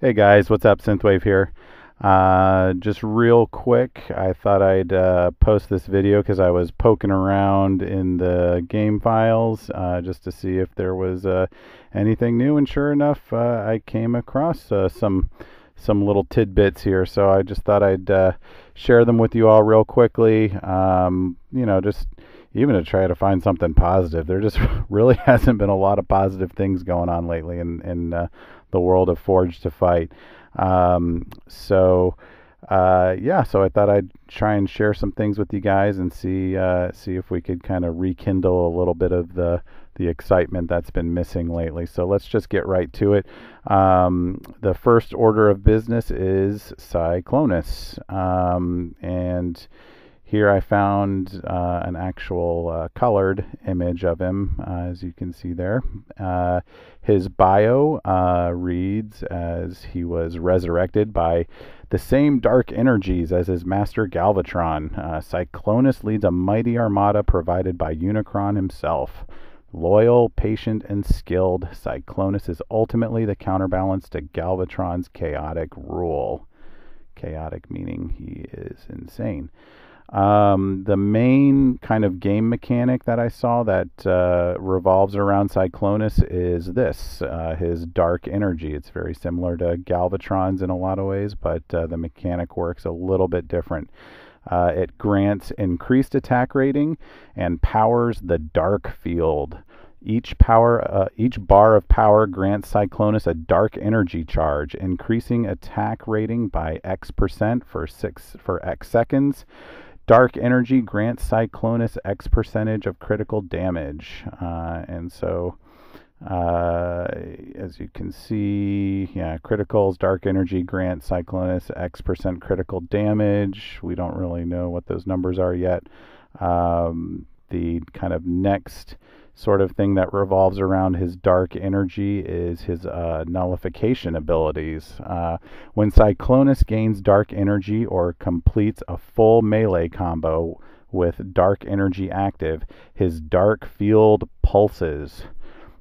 Hey guys, what's up? Synthwave here. Just real quick, I thought I'd post this video because I was poking around in the game files just to see if there was anything new, and sure enough, I came across some little tidbits here. So I just thought I'd share them with you all real quickly. Just even to try to find something positive. There just really hasn't been a lot of positive things going on lately in the world of Forge to Fight. So I thought I'd try and share some things with you guys and see if we could kind of rekindle a little bit of the excitement that's been missing lately. So let's just get right to it. The first order of business is Cyclonus, and here I found an actual colored image of him, as you can see there. His bio reads as he was resurrected by the same dark energies as his master Galvatron. Cyclonus leads a mighty armada provided by Unicron himself. Loyal, patient, and skilled, Cyclonus is ultimately the counterbalance to Galvatron's chaotic rule. Chaotic meaning he is insane. The main kind of game mechanic that I saw that revolves around Cyclonus is this, his dark energy. It's very similar to Galvatron's in a lot of ways, but the mechanic works a little bit different. It grants increased attack rating and powers the dark field. Each bar of power grants Cyclonus a dark energy charge, increasing attack rating by X% for X seconds. Dark energy grants Cyclonus X percentage of critical damage. As you can see, criticals, dark energy grants Cyclonus X% critical damage. We don't really know what those numbers are yet. The kind of next sort of thing that revolves around his dark energy is his nullification abilities. When Cyclonus gains dark energy or completes a full melee combo with dark energy active, his dark field pulses.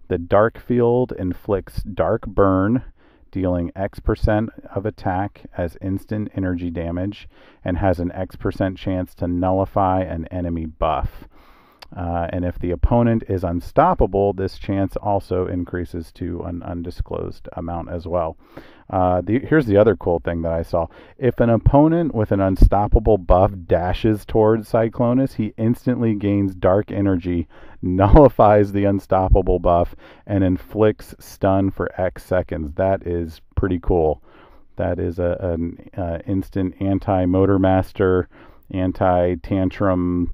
The dark field inflicts dark burn, dealing X% of attack as instant energy damage, and has an X% chance to nullify an enemy buff. And if the opponent is unstoppable, this chance also increases to an undisclosed amount as well. Here's the other cool thing that I saw. If an opponent with an unstoppable buff dashes towards Cyclonus, he instantly gains dark energy, nullifies the unstoppable buff, and inflicts stun for X seconds. That is pretty cool. That is an instant anti-Motor Master, anti-Tantrum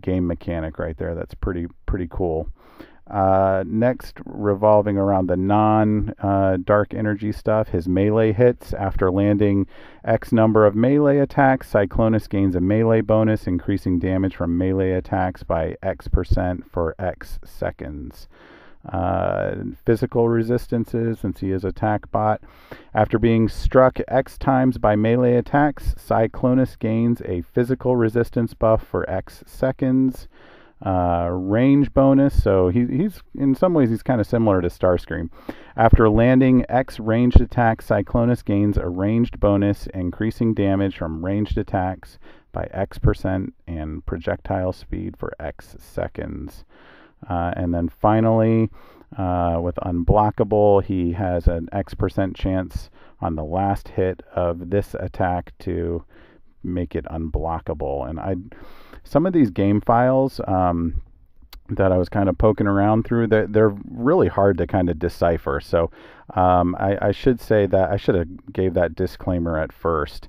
game mechanic right there. That's pretty cool. Next, revolving around the non-dark energy stuff, his melee hits. After landing X number of melee attacks, Cyclonus gains a melee bonus, increasing damage from melee attacks by X% for X seconds. Physical resistances, since he is attack bot. After being struck X times by melee attacks, Cyclonus gains a physical resistance buff for X seconds. Range bonus, so he's in some ways he's kind of similar to Starscream. After landing X ranged attacks, Cyclonus gains a ranged bonus, increasing damage from ranged attacks by X% and projectile speed for X seconds. And then finally, with Unblockable, he has an X% chance on the last hit of this attack to make it unblockable. And some of these game files that I was kind of poking around through, they're really hard to kind of decipher. So I should say that I should have gave that disclaimer at first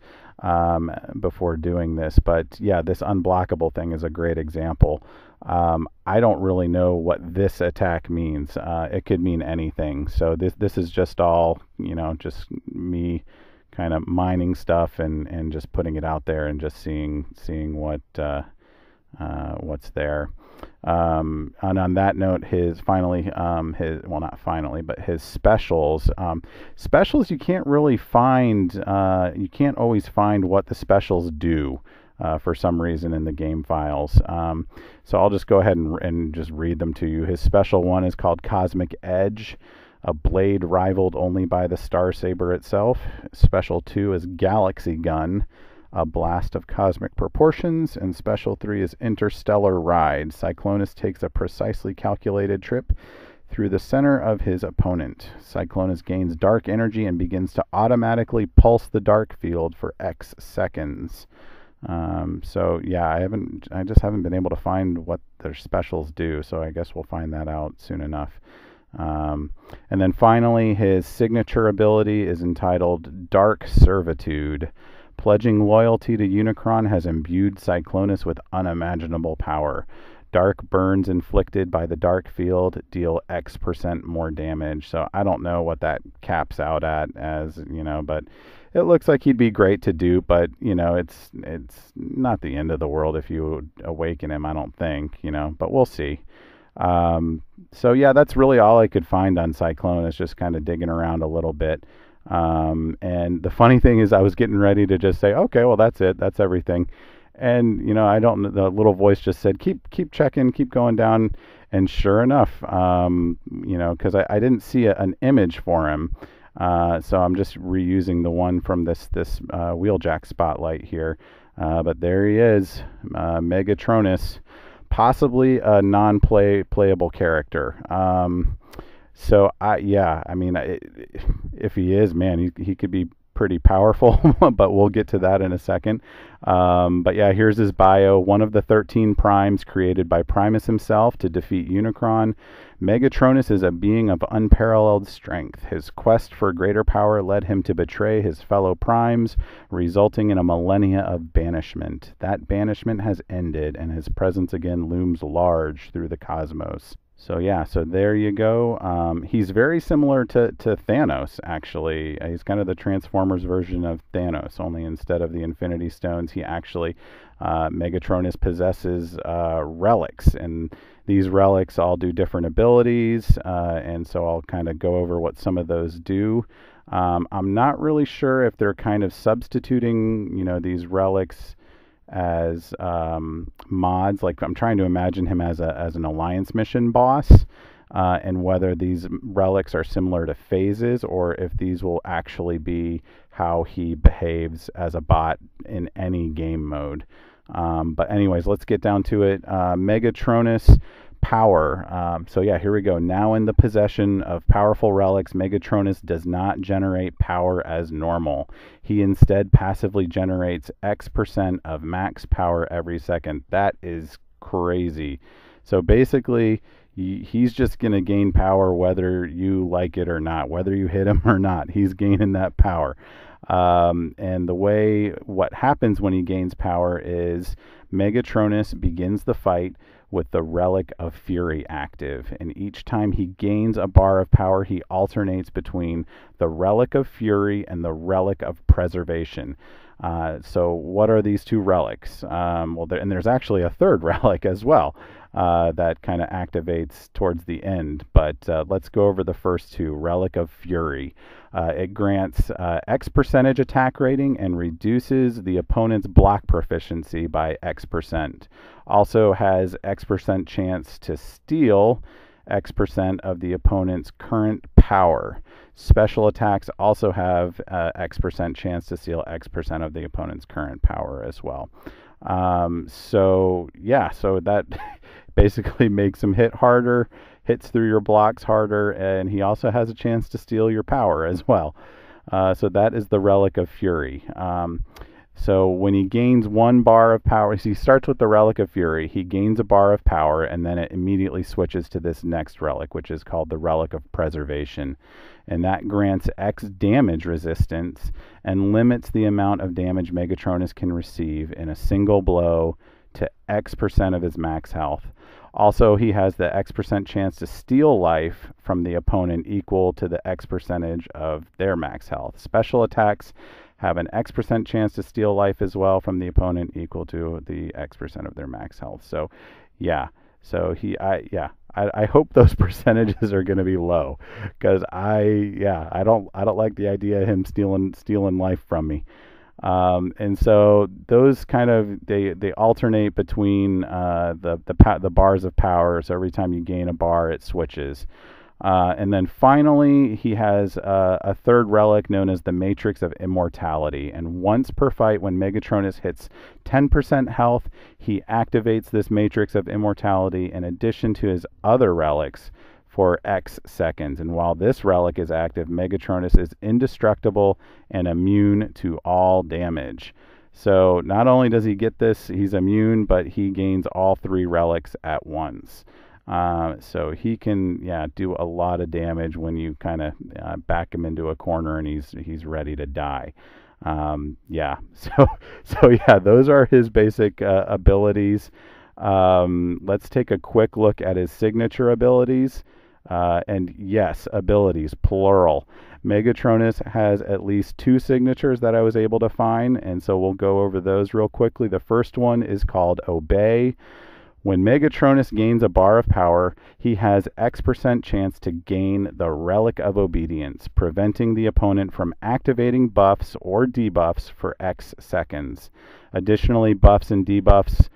before doing this. But yeah, this unblockable thing is a great example. I don't really know what this attack means. It could mean anything. So this is just all, just me kind of mining stuff and just putting it out there and just seeing what's there. And on that note, his specials. Specials you can't really find. You can't always find what the specials do. For some reason in the game files. So I'll just go ahead and just read them to you. His special one is called Cosmic Edge. a blade rivaled only by the Star Saber itself. Special 2 is Galaxy Gun, a blast of cosmic proportions, and Special 3 is Interstellar Ride. Cyclonus takes a precisely calculated trip through the center of his opponent. Cyclonus gains dark energy and begins to automatically pulse the dark field for X seconds. So yeah, I just haven't been able to find what their specials do, so I guess we'll find that out soon enough. And then finally, his signature ability is entitled Dark Servitude. Pledging loyalty to Unicron has imbued Cyclonus with unimaginable power. Dark burns inflicted by the dark field deal X% more damage. So I don't know what that caps out at as, but it looks like he'd be great to dupe, but, it's not the end of the world if you awaken him, I don't think, but we'll see. So yeah, that's really all I could find on Cyclonus, just kind of digging around a little bit. And the funny thing is I was getting ready to just say, okay, well, that's it. That's everything. And, the little voice just said, keep checking, keep going down. And sure enough, because I didn't see an image for him. So I'm just reusing the one from this Wheeljack spotlight here. But there he is, Megatronus, possibly a non-playable character. So if he is, man, he could be pretty powerful, but we'll get to that in a second. But yeah, here's his bio. One of the 13 primes created by Primus himself to defeat Unicron. Megatronus is a being of unparalleled strength. His quest for greater power led him to betray his fellow primes, resulting in a millennia of banishment. That banishment has ended, and his presence again looms large through the cosmos. So yeah, so there you go. He's very similar to Thanos, actually. He's kind of the Transformers version of Thanos, only instead of the Infinity Stones, he actually, Megatronus possesses relics, and these relics all do different abilities, and so I'll kind of go over what some of those do. I'm not really sure if they're kind of substituting, these relics as mods. Like, I'm trying to imagine him as an Alliance mission boss, and whether these relics are similar to phases or if these will actually be how he behaves as a bot in any game mode. But anyways, let's get down to it. Megatronus power. So yeah, here we go. Now in the possession of powerful relics, Megatronus does not generate power as normal. He instead passively generates X% of max power every second. That is crazy. So basically, he's just going to gain power whether you like it or not, whether you hit him or not. He's gaining that power. And what happens when he gains power is Megatronus begins the fight with the Relic of Fury active, and each time he gains a bar of power, he alternates between the Relic of Fury and the Relic of Preservation. So what are these two relics? And there's actually a third relic as well that kind of activates towards the end, but let's go over the first two. Relic of Fury. It grants X% attack rating and reduces the opponent's block proficiency by X%. Also has X% chance to steal X% of the opponent's current power. Special attacks also have X% chance to steal X% of the opponent's current power as well. So that basically makes him hit harder, hits through your blocks harder, and he also has a chance to steal your power as well. So that is the Relic of Fury. So when he gains one bar of power, so he starts with the Relic of Fury, he gains a bar of power, and then it immediately switches to this next relic, which is called the Relic of Preservation. And that grants X damage resistance and limits the amount of damage Megatronus can receive in a single blow to X% of his max health. Also, he has the X% chance to steal life from the opponent equal to the X percentage of their max health. Special attacks have an X% chance to steal life as well from the opponent equal to the X% of their max health. So yeah, so I hope those percentages are going to be low, because I don't like the idea of him stealing life from me. And so those kind of they alternate between the bars of power. So every time you gain a bar, it switches. And then finally, he has a third relic known as the Matrix of Immortality. And once per fight, when Megatronus hits 10% health, he activates this Matrix of Immortality in addition to his other relics for X seconds. And while this relic is active, Megatronus is indestructible and immune to all damage. So not only does he get this, he's immune, but he gains all 3 relics at once. So he can, do a lot of damage when you kind of back him into a corner and he's ready to die. So those are his basic abilities. Let's take a quick look at his signature abilities. And yes, abilities, plural. Megatronus has at least 2 signatures that I was able to find, and so we'll go over those real quickly. The first one is called Obey. When Megatronus gains a bar of power, he has X% chance to gain the Relic of Obedience, preventing the opponent from activating buffs or debuffs for X seconds. Additionally, buffs and debuffs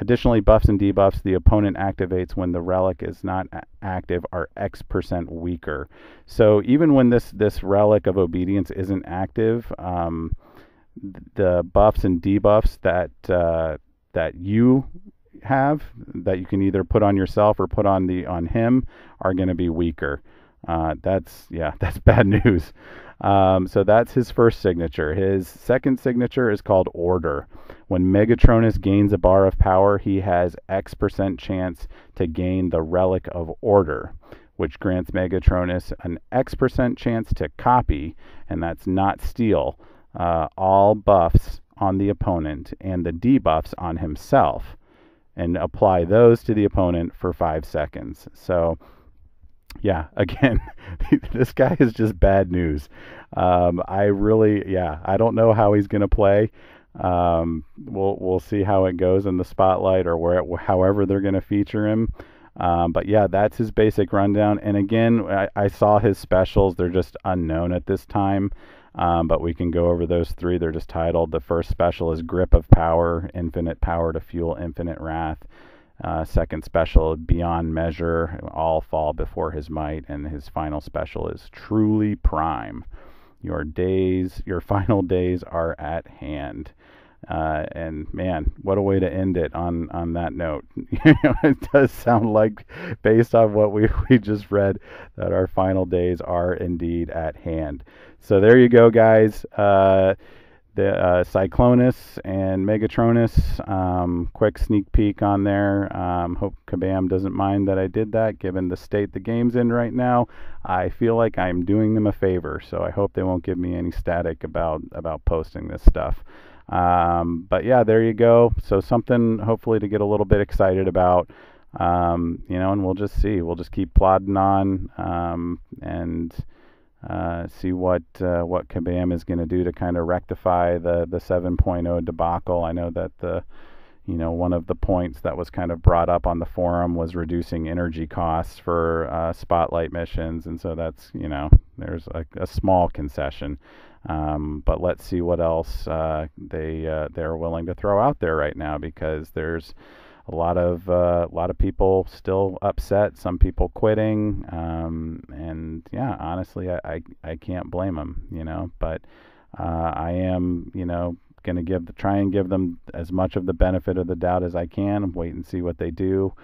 the opponent activates when the relic is not active are X% weaker. So even when this Relic of Obedience isn't active, the buffs and debuffs that you have, that you can either put on yourself or put on him, are going to be weaker. That's bad news. So that's his first signature. His second signature is called Order. When Megatronus gains a bar of power, he has X% chance to gain the Relic of Order, which grants Megatronus an X% chance to copy, and that's not steal, all buffs on the opponent and the debuffs on himself, and apply those to the opponent for 5 seconds. So again, this guy is just bad news. I don't know how he's going to play. We'll see how it goes in the spotlight, or however they're going to feature him. But that's his basic rundown. And again, I saw his specials. They're just unknown at this time. But we can go over those 3. They're just titled. The first special is Grip of Power, infinite power to fuel infinite wrath. Second special, Beyond Measure, all fall before his might. And his final special is Truly Prime. Your final days are at hand. And man, what a way to end it on that note. It does sound like, based on what we just read, that our final days are indeed at hand. So there you go, guys. The Cyclonus and Megatronus, quick sneak peek on there. Hope Kabam doesn't mind that I did that, given the state the game's in right now. I feel like I'm doing them a favor, so I hope they won't give me any static about posting this stuff. But there you go. So something hopefully to get a little bit excited about, and we'll just see. We'll just keep plodding on, and see what Kabam is going to do to kind of rectify the 7.0 debacle. I know that one of the points that was kind of brought up on the forum was reducing energy costs for spotlight missions, and so that's, there's a small concession. But let's see what else they're willing to throw out there right now, because there's a lot of people still upset, some people quitting, and honestly, I can't blame them, but I am going to try and give them as much of the benefit of the doubt as I can, wait and see what they do.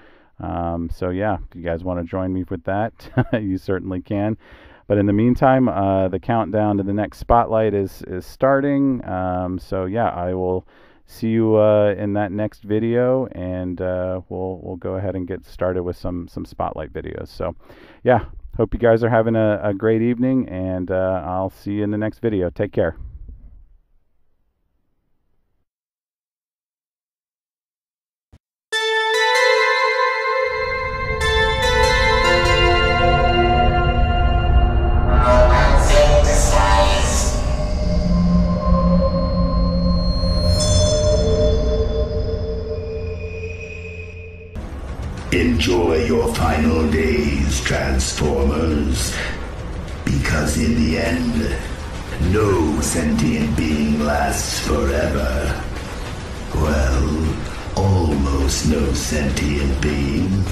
So if you guys want to join me with that, you certainly can. But in the meantime, the countdown to the next spotlight is starting. So I will see you in that next video, and we'll go ahead and get started with some spotlight videos. So hope you guys are having a great evening, and I'll see you in the next video. Take care. Enjoy your final days, Transformers, because in the end, no sentient being lasts forever. Well, almost no sentient being.